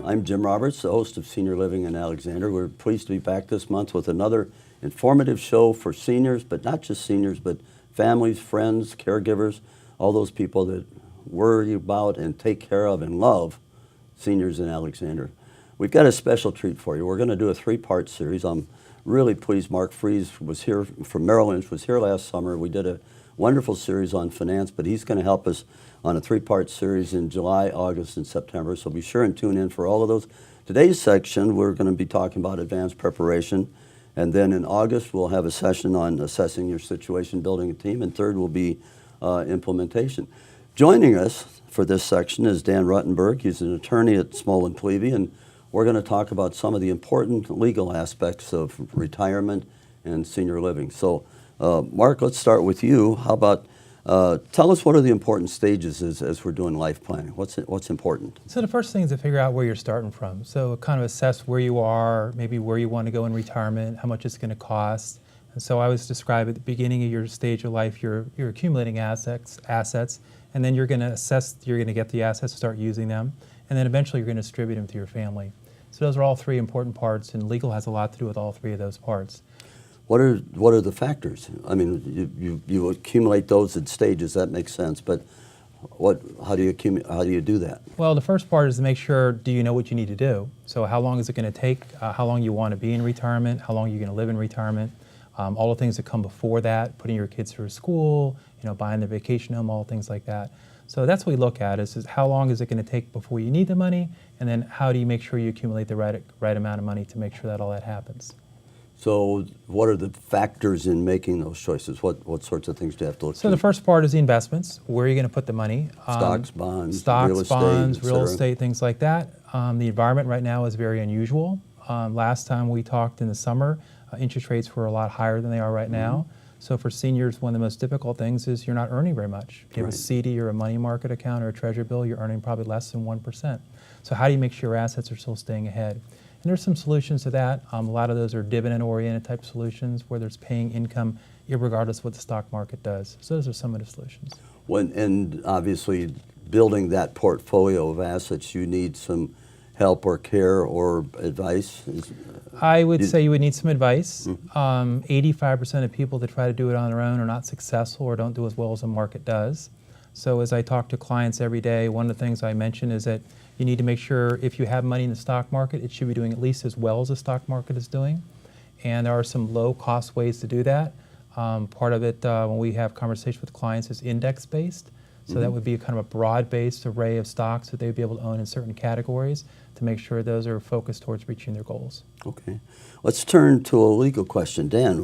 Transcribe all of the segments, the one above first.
I'm Jim Roberts, the host of Senior Living in Alexandria. We're pleased to be back this month with another informative show for seniors, but not just seniors, but families, friends, caregivers, all those people that worry about and take care of and love seniors in Alexandria. We've got a special treat for you. We're going to do a three-part series. I'm really pleased Mark Friese was here from Merrill, Lynch, was here last summer. We did a wonderful series on finance, but he's going to help us on a three-part series in July, August, and September, so be sure and tune in for all of those. Today's section, we're going to be talking about advanced preparation, and then in August, we'll have a session on assessing your situation, building a team, and third will be implementation. Joining us for this section is Dan Ruttenberg. He's an attorney at SmolenPlevy, and we're going to talk about some of the important legal aspects of retirement and senior living. So, Mark, let's start with you. How about tell us what are the important stages as we're doing life planning? What's important? So the first thing is to figure out where you're starting from. So kind of assess where you are, maybe where you want to go in retirement, how much it's going to cost. And so I always describe at the beginning of your stage of life, you're accumulating assets, and then you're going to assess, you're going to get the assets, start using them, and then eventually you're going to distribute them to your family. So those are all three important parts, and legal has a lot to do with all three of those parts. What are the factors? I mean, you accumulate those in stages. That makes sense. But how do you do that? Well, the first part is to make sure, do you know what you need to do? So how long is it going to take? How long you want to be in retirement? How long are you going to live in retirement? All the things that come before that, putting your kids through school, buying the vacation home, all things like that. So that's what we look at is how long is it going to take before you need the money, and then how do you make sure you accumulate the right amount of money to make sure that all that happens. So what are the factors in making those choices? What sorts of things do you have to look at? So the first part is the investments. Where are you going to put the money? Stocks, bonds, real estate, things like that. The environment right now is very unusual. Last time we talked in the summer, interest rates were a lot higher than they are right now. So for seniors, one of the most difficult things is you're not earning very much. If you have a CD or a money market account or a treasury bill, you're earning probably less than 1%. So how do you make sure your assets are still staying ahead? And there's some solutions to that. A lot of those are dividend-oriented type solutions where there's paying income regardless of what the stock market does. So those are some of the solutions. And obviously, building that portfolio of assets, you need some help or care or advice? I would say you would need some advice. 85% of people that try to do it on their own are not successful or don't do as well as the market does. So as I talk to clients every day, one of the things I mention is that you need to make sure if you have money in the stock market, it should be doing at least as well as the stock market is doing. And there are some low-cost ways to do that. Part of it, when we have conversations with clients, is index-based. So that would be kind of a broad-based array of stocks that they'd be able to own in certain categories to make sure those are focused towards reaching their goals. Okay. Let's turn to a legal question. Dan,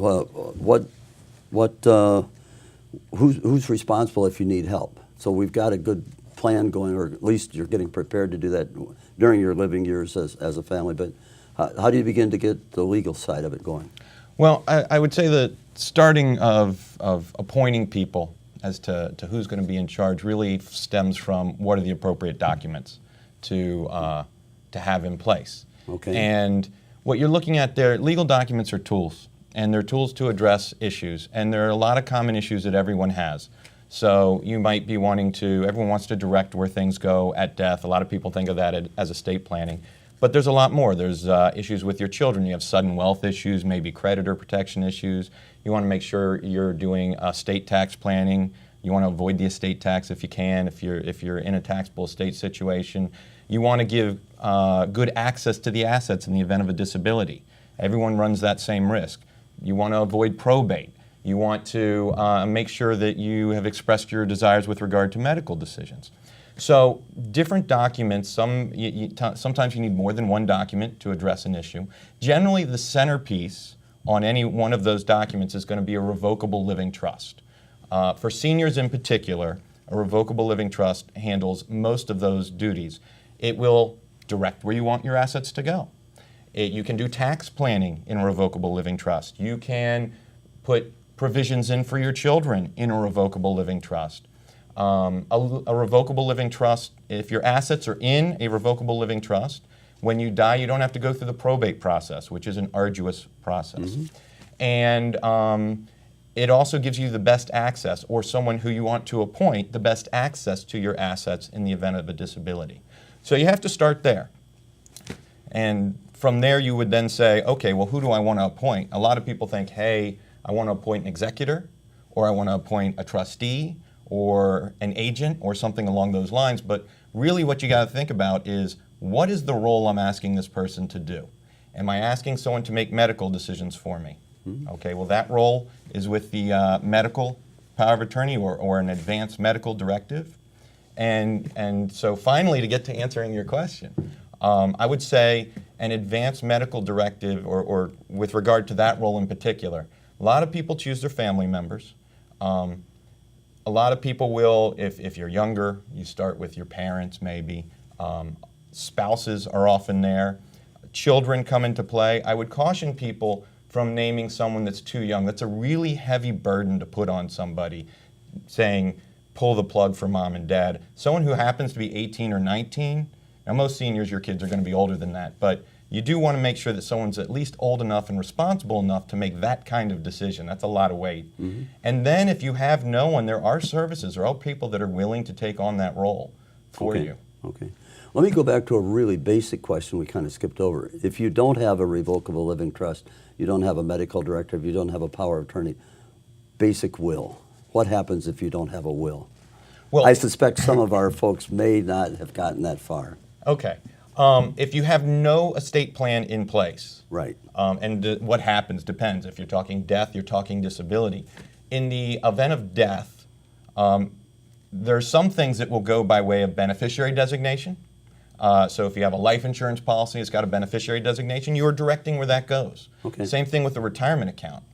who's responsible if you need help? So we've got a good plan going, or at least you're getting prepared to do that during your living years as a family, but how do you begin to get the legal side of it going? Well, I would say the starting of appointing people as to who's going to be in charge really stems from what are the appropriate documents to have in place. Okay. And what you're looking at there, legal documents are tools, and they're tools to address issues, and there are a lot of common issues that everyone has. So you might be everyone wants to direct where things go at death. A lot of people think of that as estate planning. But there's a lot more. There's issues with your children. You have sudden wealth issues, maybe creditor protection issues. You want to make sure you're doing estate tax planning. You want to avoid the estate tax if you can, if you're in a taxable estate situation. You want to give good access to the assets in the event of a disability. Everyone runs that same risk. You want to avoid probate. You want to make sure that you have expressed your desires with regard to medical decisions. So different documents, sometimes you need more than one document to address an issue. Generally, the centerpiece on any one of those documents is going to be a revocable living trust. For seniors in particular, a revocable living trust handles most of those duties. It will direct where you want your assets to go. You can do tax planning in a revocable living trust. You can put provisions in for your children in a revocable living trust. A revocable living trust, if your assets are in a revocable living trust, when you die, you don't have to go through the probate process, which is an arduous process. And it also gives you the best access, or someone who you want to appoint, the best access to your assets in the event of a disability. So you have to start there. And from there, you would then say, okay, well, who do I want to appoint? A lot of people think, hey, I want to appoint an executor, or I want to appoint a trustee, or an agent, or something along those lines. But really what you got to think about is, what is the role I'm asking this person to do? Am I asking someone to make medical decisions for me? Okay, well, that role is with the medical power of attorney or an advanced medical directive. And so finally, to get to answering your question, I would say an advanced medical directive, or with regard to that role in particular, a lot of people choose their family members. A lot of people will, if you're younger, you start with your parents maybe. Spouses are often there. Children come into play. I would caution people from naming someone that's too young. That's a really heavy burden to put on somebody, saying, pull the plug for mom and dad. Someone who happens to be 18 or 19, now most seniors, your kids are going to be older than that, but you do want to make sure that someone's at least old enough and responsible enough to make that kind of decision. That's a lot of weight. And then if you have no one, there are services, there are people that are willing to take on that role for you. Okay. Let me go back to a really basic question we kind of skipped over. If you don't have a revocable living trust, you don't have a medical directive, you don't have a power of attorney, basic will. What happens if you don't have a will? Well, I suspect some of our folks may not have gotten that far. Okay. If you have no estate plan in place, Right. What happens depends. If you're talking death, you're talking disability. In the event of death, there are some things that will go by way of beneficiary designation. So if you have a life insurance policy, it's got a beneficiary designation, you are directing where that goes. Okay. Same thing with the retirement account.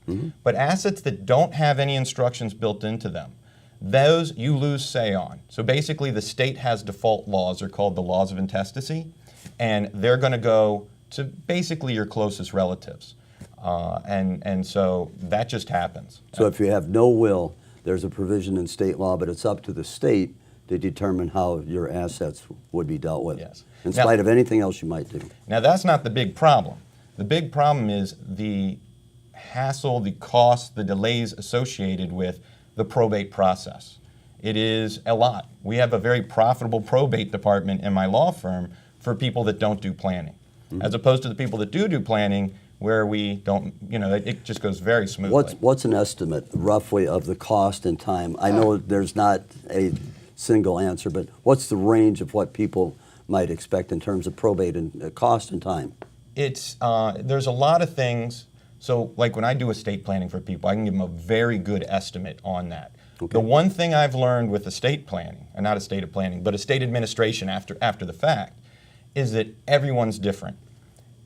But assets that don't have any instructions built into them, those you lose say on. So basically the state has default laws, they're called the laws of intestacy, and they're going to go to basically your closest relatives. And so that just happens. So if you have no will, there's a provision in state law, but it's up to the state to determine how your assets would be dealt with, Yes. in Now- spite of anything else you might do. Now that's not the big problem. The big problem is the hassle, the cost, the delays associated with the probate process. It is a lot. We have a very profitable probate department in my law firm for people that don't do planning, as opposed to the people that do planning where we don't, it just goes very smoothly. What's an estimate, roughly, of the cost and time? I know there's not a single answer, but what's the range of what people might expect in terms of probate and cost and time? It's there's a lot of things. So like when I do estate planning for people, I can give them a very good estimate on that. Okay. The one thing I've learned with estate planning, and not estate planning, but estate administration after the fact, is that everyone's different.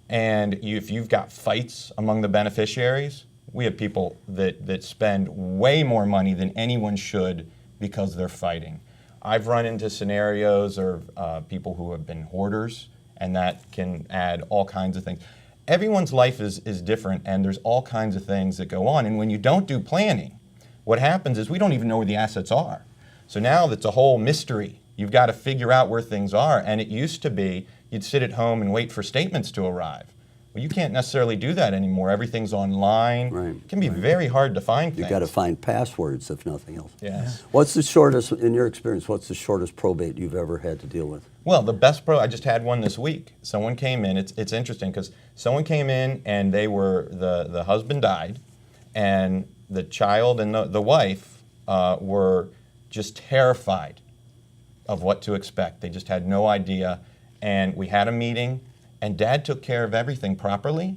And if you've got fights among the beneficiaries, we have people that spend way more money than anyone should because they're fighting. I've run into scenarios of people who have been hoarders, and that can add all kinds of things. Everyone's life is different, and there's all kinds of things that go on. And when you don't do planning, what happens is we don't even know where the assets are. So now that's a whole mystery. You've got to figure out where things are. And it used to be you'd sit at home and wait for statements to arrive. Well, you can't necessarily do that anymore. Everything's online. Right, It can be very hard to find things. You've got to find passwords, if nothing else. Yes. What's the shortest, in your experience, what's the shortest probate you've ever had to deal with? Well, the best I just had one this week. Someone came in, it's interesting because someone came in and they were, the husband died, and the child and the wife were just terrified of what to expect. They just had no idea. And we had a meeting, and Dad took care of everything properly.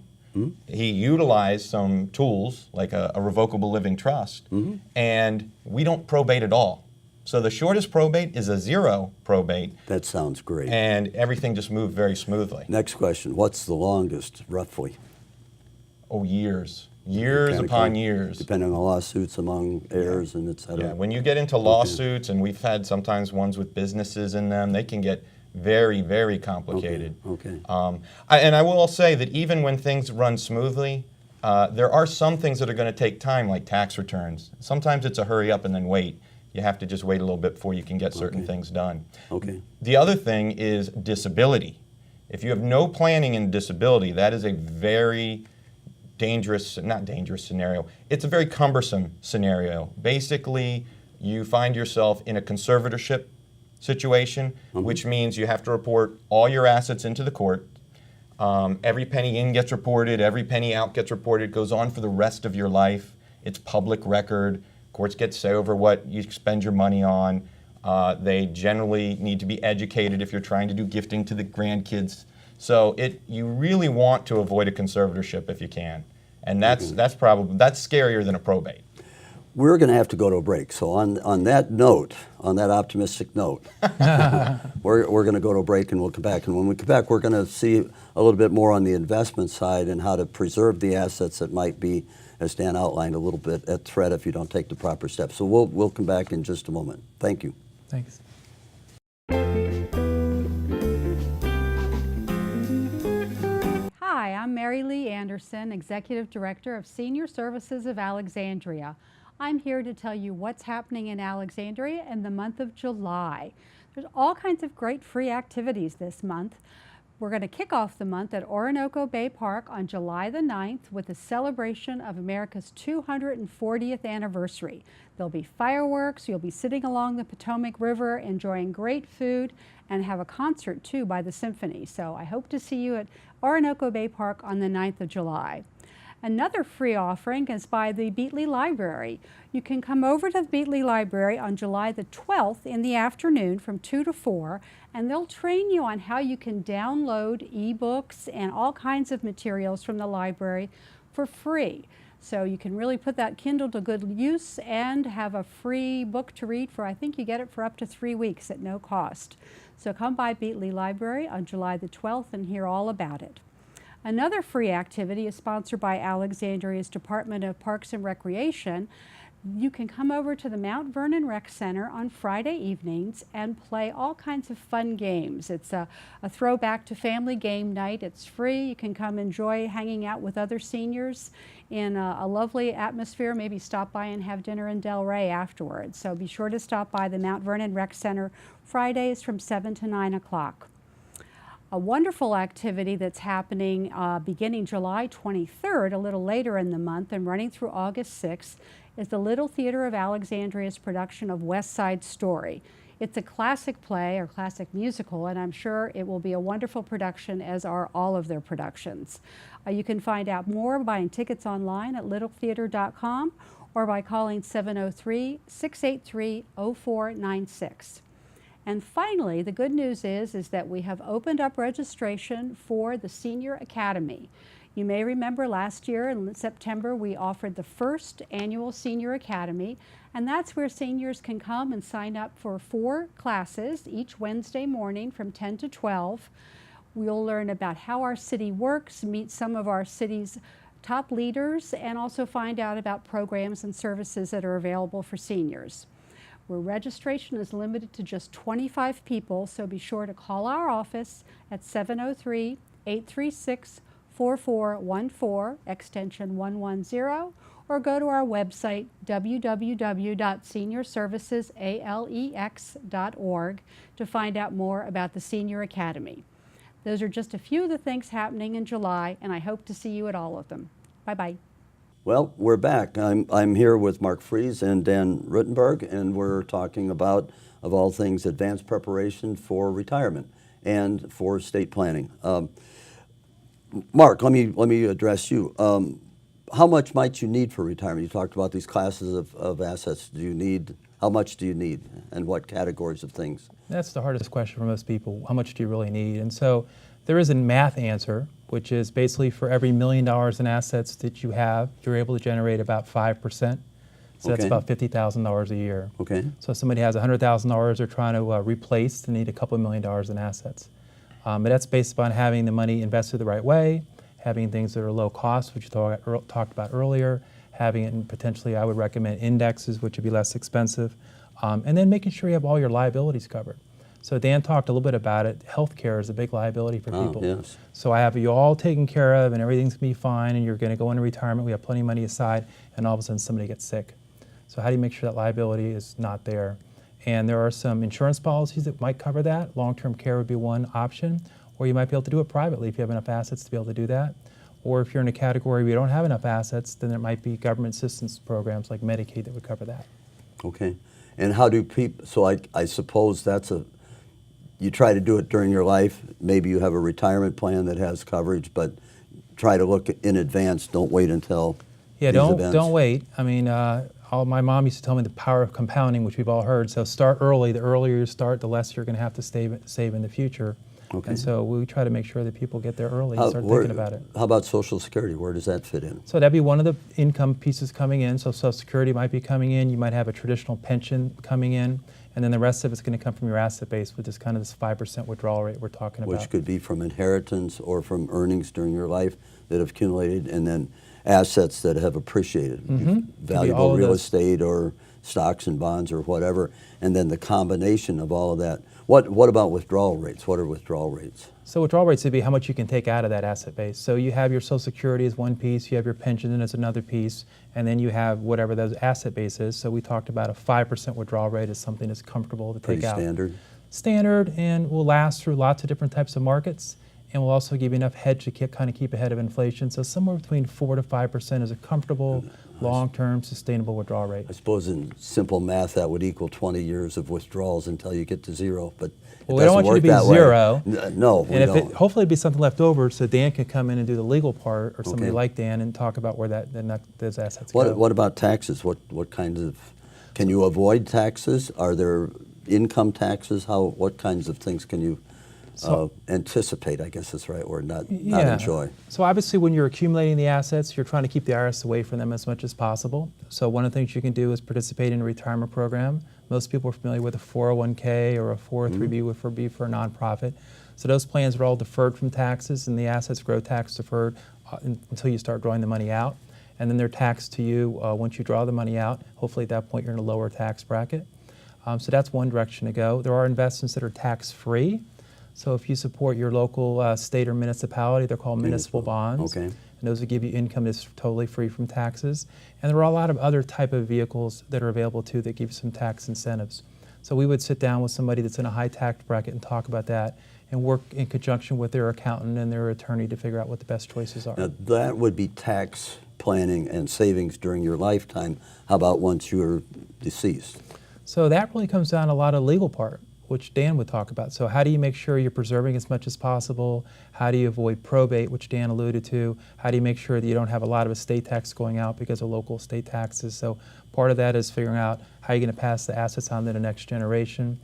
He utilized some tools like a revocable living trust, and we don't probate at all. So the shortest probate is a 0 probate, That sounds great. and everything just moved very smoothly. Next question, what's the longest, roughly? Oh, years. Years upon years. Depending on lawsuits among heirs and et cetera. Yeah, when you get into lawsuits, and we've had sometimes ones with businesses in them, they can get very, very complicated. Okay. And I will say that even when things run smoothly, there are some things that are going to take time, like tax returns. Sometimes it's a hurry up and then wait. You have to just wait a little bit before you can get certain things done. Okay. The other thing is disability. If you have no planning in disability, that is a very dangerous, not dangerous scenario. It's a very cumbersome scenario. Basically, you find yourself in a conservatorship situation, which means you have to report all your assets into the court. Every penny in gets reported, every penny out gets reported. It goes on for the rest of your life. It's public record. Courts get say over what you spend your money on. They generally need to be educated if you're trying to do gifting to the grandkids. So you really want to avoid a conservatorship if you can. And that's scarier than a probate. We're going to have to go to a break. So on that note, on that optimistic note, we're going to go to a break and we'll come back. And when we come back, we're going to see a little bit more on the investment side and how to preserve the assets that might be, as Dan outlined, a little bit at threat if you don't take the proper steps. So we'll come back in just a moment. Thank you. Thanks. Hi, I'm Mary Lee Anderson, Executive Director of Senior Services of Alexandria. I'm here to tell you what's happening in Alexandria in the month of July. There's all kinds of great free activities this month. We're going to kick off the month at Orinoco Bay Park on July the 9th with a celebration of America's 240th anniversary. There'll be fireworks, you'll be sitting along the Potomac River enjoying great food, and have a concert too by the symphony. So I hope to see you at Orinoco Bay Park on the 9th of July. Another free offering is by the Beatley Library. You can come over to the Beatley Library on July the 12th in the afternoon from 2 to 4, and they'll train you on how you can download ebooks and all kinds of materials from the library for free. So you can really put that Kindle to good use and have a free book to read for, I think you get it for up to 3 weeks at no cost. So come by Beatley Library on July the 12th and hear all about it. Another free activity is sponsored by Alexandria's Department of Parks and Recreation. You can come over to the Mount Vernon Rec Center on Friday evenings and play all kinds of fun games. It's a throwback to family game night. It's free. You can come enjoy hanging out with other seniors in a lovely atmosphere. Maybe stop by and have dinner in Delray afterwards. So be sure to stop by the Mount Vernon Rec Center Fridays from 7 to 9 o'clock. A wonderful activity that's happening beginning July 23rd, a little later in the month, and running through August 6th, is the Little Theater of Alexandria's production of West Side Story. It's a classic play or classic musical, and I'm sure it will be a wonderful production, as are all of their productions. You can find out more by buying tickets online at littletheater.com or by calling 703-683-0496. And finally, the good news is that we have opened up registration for the Senior Academy. You may remember last year in September we offered the first annual Senior Academy, and that's where seniors can come and sign up for 4 classes each Wednesday morning from 10 to 12. We'll learn about how our city works, meet some of our city's top leaders, and also find out about programs and services that are available for seniors. Where registration is limited to just 25 people, so be sure to call our office at 703-836-4414, extension 110, or go to our website, www.seniorservicesalex.org, to find out more about the Senior Academy. Those are just a few of the things happening in July, and I hope to see you at all of them. Bye-bye. Well, we're back. I'm here with Mark Friese and Dan Ruttenberg, and we're talking about, of all things, advanced preparation for retirement and for estate planning. Mark, let me address you. How much might you need for retirement? You talked about these classes of assets. How much do you need, and what categories of things? That's the hardest question for most people. How much do you really need? And so there is a math answer, which is basically for every $1 million in assets that you have, you're able to generate about 5%. So that's about $50,000 a year. Okay. So if somebody has $100,000 they're trying to replace, they need a couple $1 million in assets. But that's based upon having the money invested the right way, having things that are low cost, which you talked about earlier, having it in potentially, I would recommend indexes, which would be less expensive, and then making sure you have all your liabilities covered. So Dan talked a little bit about it. Healthcare is a big liability for people. Yes. So I have you all taken care of and everything's going to be fine and you're going to go into retirement. We have plenty of money aside and all of a sudden somebody gets sick. So how do you make sure that liability is not there? And there are some insurance policies that might cover that. Long-term care would be one option. Or you might be able to do it privately if you have enough assets to be able to do that. Or if you're in a category where you don't have enough assets, then there might be government assistance programs like Medicaid that would cover that. Okay. And how do people, so I suppose you try to do it during your life. Maybe you have a retirement plan that has coverage, but try to look in advance. Don't wait until Yeah, these events. don't wait. I mean, my mom used to tell me the power of compounding, which we've all heard. So start early. The earlier you start, the less you're going to have to save in the future. Okay. And so we try to make sure that people get there early and start Where- thinking about it. How about Social Security? Where does that fit in? So that'd be one of the income pieces coming in. So Social Security might be coming in. You might have a traditional pension coming in. And then the rest of it's going to come from your asset base, which is kind of this 5% withdrawal rate we're talking about. Which could be from inheritance or from earnings during your life that have accumulated, and then assets that have appreciated, all valuable of real those. estate or stocks and bonds or whatever, and then the combination of all of that. What about withdrawal rates? What are withdrawal rates? So withdrawal rates would be how much you can take out of that asset base. So you have your Social Security as one piece, you have your pension as another piece, and then you have whatever those asset base is. So we talked about a 5% withdrawal rate is something that's comfortable to Pretty take out. standard. Standard, and will last through lots of different types of markets, and will also give you enough hedge to keep ahead of inflation. So somewhere between 4 to 5% is a comfortable, long-term, sustainable withdrawal rate. I suppose in simple math that would equal 20 years of withdrawals until you get to zero, but Well, it we don't doesn't want you to work be that way. zero. No, we And if don't. it, hopefully it'd be something left over so Dan can come in and do the legal part, or somebody Okay. like Dan, and talk about where those assets go. What about taxes? What kinds of, can you avoid taxes? Are there income taxes? What kinds of things can you anticipate, I guess is the right word, not enjoy? So obviously when you're accumulating the assets, you're trying to keep the IRS away from them as much as possible. So one of the things you can do is participate in a retirement program. Most people are familiar with a 401k or a 403b for a nonprofit. So those plans are all deferred from taxes, and the assets grow tax deferred until you start drawing the money out. And then they're taxed to you once you draw the money out. Hopefully at that point you're in a lower tax bracket. So that's one direction to go. There are investments that are tax-free. So if you support your local state or municipality, they're called municipal bonds. Okay. And those will give you income that's totally free from taxes. And there are a lot of other type of vehicles that are available too that give you some tax incentives. So we would sit down with somebody that's in a high tax bracket and talk about that, and work in conjunction with their accountant and their attorney to figure out what the best choices are. Now, that would be tax planning and savings during your lifetime. How about once you're deceased? So that really comes down to a lot of legal part, which Dan would talk about. So how do you make sure you're preserving as much as possible? How do you avoid probate, which Dan alluded to? How do you make sure that you don't have a lot of estate tax going out because of local estate taxes? So part of that is figuring out how you're going to pass the assets on to the next generation.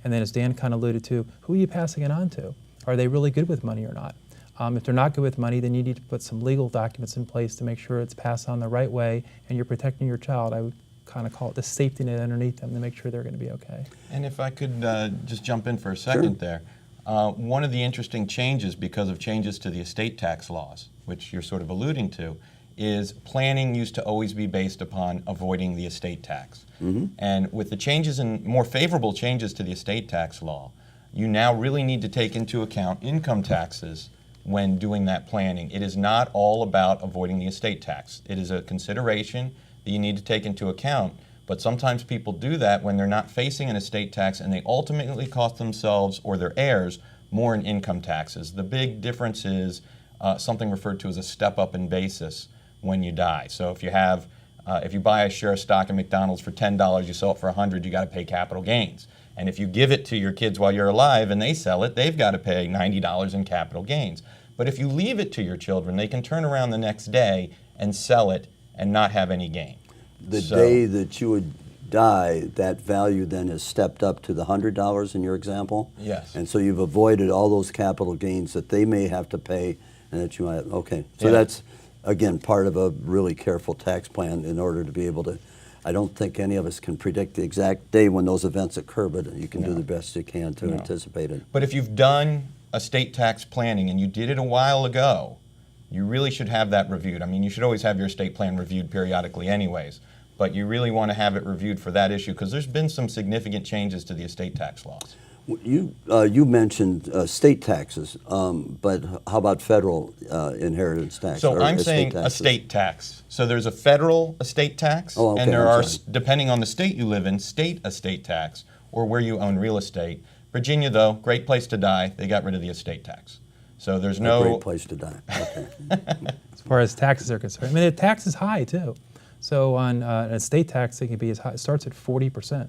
And then as Dan kind of alluded to, who are you passing it on to? Are they really good with money or not? If they're not good with money, then you need to put some legal documents in place to make sure it's passed on the right way and you're protecting your child. I would kind of call it the safety net underneath them to make sure they're going to be okay. And if I could just jump in for a second there, one of the interesting changes because of changes to the estate tax laws, which you're sort of alluding to, is planning used to always be based upon avoiding the estate tax. And with the changes and more favorable changes to the estate tax law, you now really need to take into account income taxes when doing that planning. It is not all about avoiding the estate tax. It is a consideration that you need to take into account, but sometimes people do that when they're not facing an estate tax and they ultimately cost themselves or their heirs more in income taxes. The big difference is something referred to as a step up in basis when you die. So if you buy a share of stock in McDonald's for $10, you sell it for $100, you got to pay capital gains. And if you give it to your kids while you're alive and they sell it, they've got to pay $90 in capital gains. But if you leave it to your children, they can turn around the next day and sell it and not have any gain. The day that you would die, that value then is stepped up to the $100 in your example? Yes. And so you've avoided all those capital gains that they may have to pay and that you might, okay. So Yeah. that's, again, part of a really careful tax plan in order to be able to, I don't think any of us can predict the exact day when those events occur, but you can do the best you can to anticipate it. But if you've done estate tax planning and you did it a while ago, you really should have that reviewed. I mean, you should always have your estate plan reviewed periodically anyways, but you really want to have it reviewed for that issue because there's been some significant changes to the estate tax laws. You mentioned state taxes, but how about federal inheritance tax? So or I'm estate saying taxes? estate tax. So there's a federal estate tax, Oh, okay, and there I'm are, sorry. depending on the state you live in, state estate tax, or where you own real estate. Virginia, though, great place to die. They got rid of the estate tax. So there's A no... great place to die. Okay. As far as taxes are concerned. I mean, the tax is high too. So on an estate tax, it can be as high, it starts at 40%.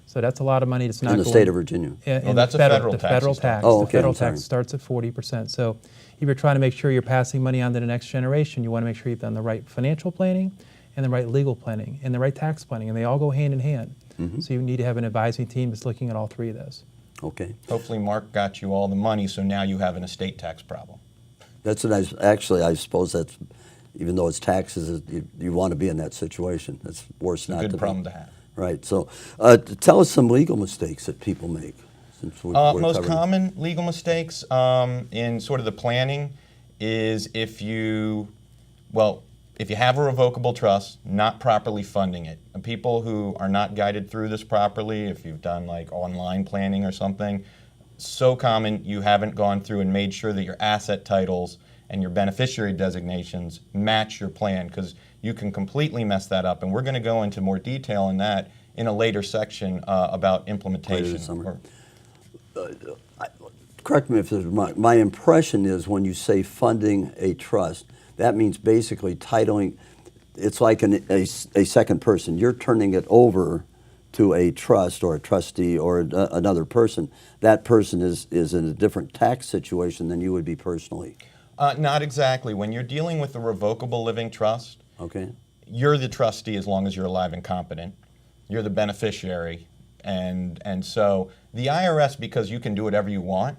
So that's a lot of money that's not In the going state of Virginia. in that's the a federal the tax federal system. tax. Oh, The okay, federal I'm sorry. tax starts at 40%. So if you're trying to make sure you're passing money on to the next generation, you want to make sure you've done the right financial planning and the right legal planning and the right tax planning, and they all go hand in hand. So you need to have an advising team that's looking at all three of those. Okay. Hopefully Mark got you all the money, so now you have an estate tax problem. That's a nice, actually, I suppose that's, even though it's taxes, you want to be in that situation. It's worse not to be. Good problem to have. Right. So tell us some legal mistakes that people make. Since we're Most covering- common legal mistakes in sort of the planning is if you have a revocable trust, not properly funding it. And people who are not guided through this properly, if you've done like online planning or something, so common you haven't gone through and made sure that your asset titles and your beneficiary designations match your plan, because you can completely mess that up. And we're going to go into more detail on that in a later section about implementation. Later this summer. Correct me if this is my impression is when you say funding a trust, that means basically titling. It's like a second person. You're turning it over to a trust or a trustee or another person. That person is in a different tax situation than you would be personally. Not exactly. When you're dealing with a revocable living trust, Okay. you're the trustee as long as you're alive and competent. You're the beneficiary. And so the IRS, because you can do whatever you want,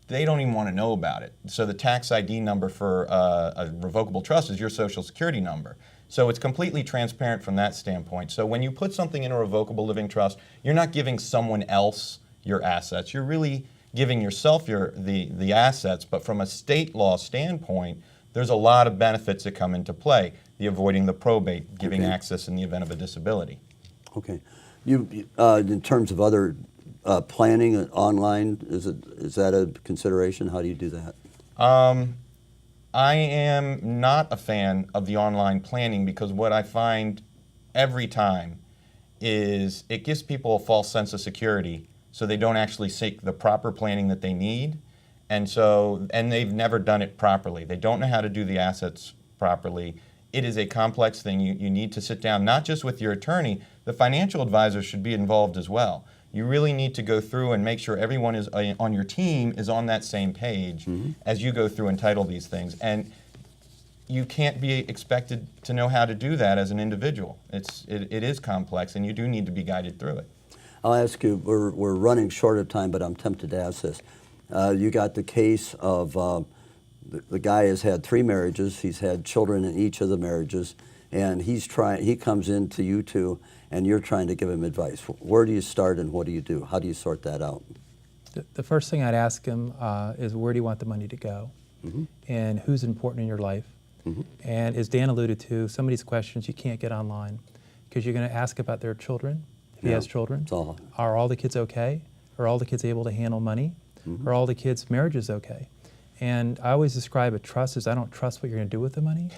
they don't even want to know about it. So the tax ID number for a revocable trust is your social security number. So it's completely transparent from that standpoint. So when you put something in a revocable living trust, you're not giving someone else your assets. You're really giving yourself the assets, but from a state law standpoint, there's a lot of benefits that come into play. The avoiding the probate, giving Okay. access in the event of a disability. Okay. You in terms of other planning online, is that a consideration? How do you do that? I am not a fan of the online planning because what I find every time is it gives people a false sense of security, so they don't actually seek the proper planning that they need, and they've never done it properly. They don't know how to do the assets properly. It is a complex thing. You need to sit down, not just with your attorney, the financial advisor should be involved as well. You really need to go through and make sure everyone is on your team is on that same page as you go through and title these things. And you can't be expected to know how to do that as an individual. It is complex, and you do need to be guided through it. I'll ask you, we're running short of time, but I'm tempted to ask this. You got the case of the guy has had 3 marriages. He's had children in each of the marriages, and he comes into you two, and you're trying to give him advice. Where do you start and what do you do? How do you sort that out? The first thing I'd ask him is where do you want the money to go? And who's important in your life? And as Dan alluded to, some of these questions you can't get online because you're going to ask about their children, if he has children. Are all the kids okay? Are all the kids able to handle money? Are all the kids' marriages okay? And I always describe a trust as I don't trust what you're going to do with the money.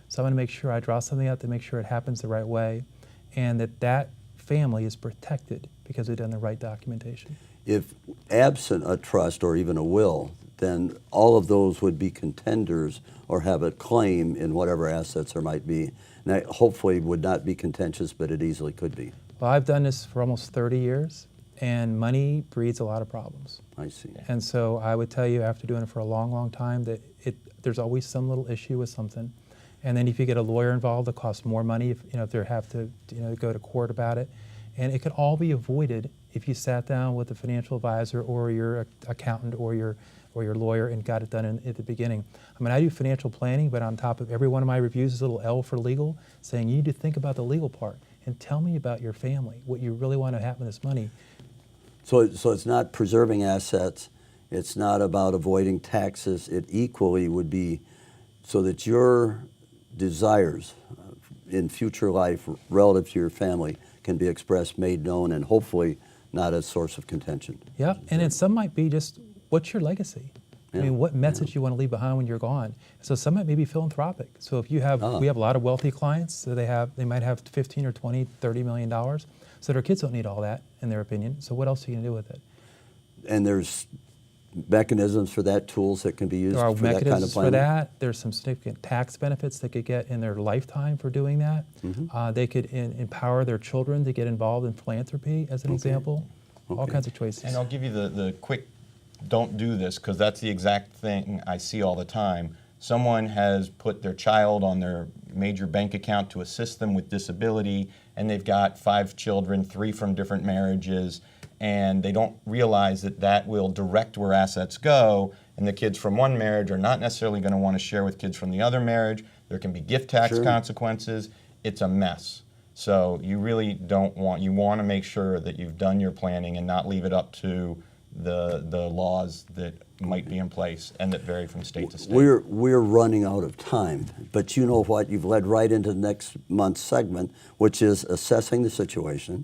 So I'm going to make sure I draw something out to make sure it happens the right way and that family is protected because they've done the right documentation. If absent a trust or even a will, then all of those would be contenders or have a claim in whatever assets there might be. And that hopefully would not be contentious, but it easily could be. Well, I've done this for almost 30 years, and money breeds a lot of problems. I see. And so I would tell you after doing it for a long, long time that there's always some little issue with something. And then if you get a lawyer involved, it costs more money if they have to go to court about it. And it could all be avoided if you sat down with a financial advisor or your accountant or your lawyer and got it done at the beginning. I mean, I do financial planning, but on top of every one of my reviews is a little L for legal, saying you need to think about the legal part and tell me about your family, what you really want to happen with this money. So it's not preserving assets, it's not about avoiding taxes, it equally would be so that your desires in future life relative to your family can be expressed, made known, and hopefully not a source of contention. Yeah, and then some might be just, what's your legacy? Yeah. I mean, what message you want to leave behind when you're gone? So some might be philanthropic. So if you have, we have a lot of wealthy clients, so they might have 15 or 20, $30 million. So their kids don't need all that, in their opinion. So what else are you going to do with it? And there's mechanisms for that, tools that can be used There are for that kind of mechanisms for planning? that. There's some significant tax benefits they could get in their lifetime for doing that. They could empower their children to get involved in philanthropy, as an example. All Okay. kinds of choices. And I'll give you the quick, don't do this, because that's the exact thing I see all the time. Someone has put their child on their major bank account to assist them with disability, and they've got 5 children, 3 from different marriages, and they don't realize that that will direct where assets go, and the kids from one marriage are not necessarily going to want to share with kids from the other marriage. There can be gift tax Sure. consequences. It's a mess. So you really don't want, you want to make sure that you've done your planning and not leave it up to the laws that might be in place and that vary from state to state. We're running out of time, but you know what? You've led right into next month's segment, which is assessing the situation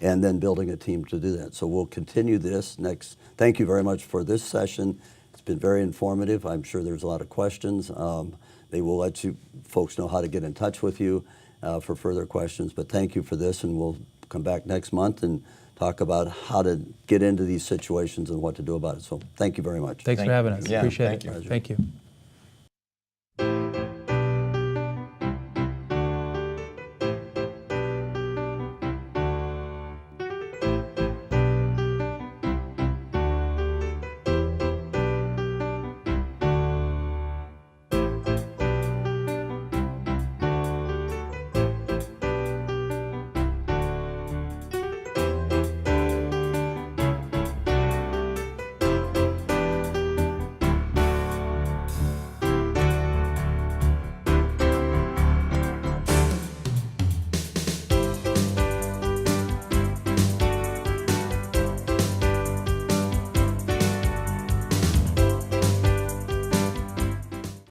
and then building a team to do that. So we'll continue this next. Thank you very much for this session. It's been very informative. I'm sure there's a lot of questions. They will let you folks know how to get in touch with you for further questions, but thank you for this, and we'll come back next month and talk about how to get into these situations and what to do about it. So thank you very much. Thanks for having us. Yeah, Appreciate thank it. you. Thank you.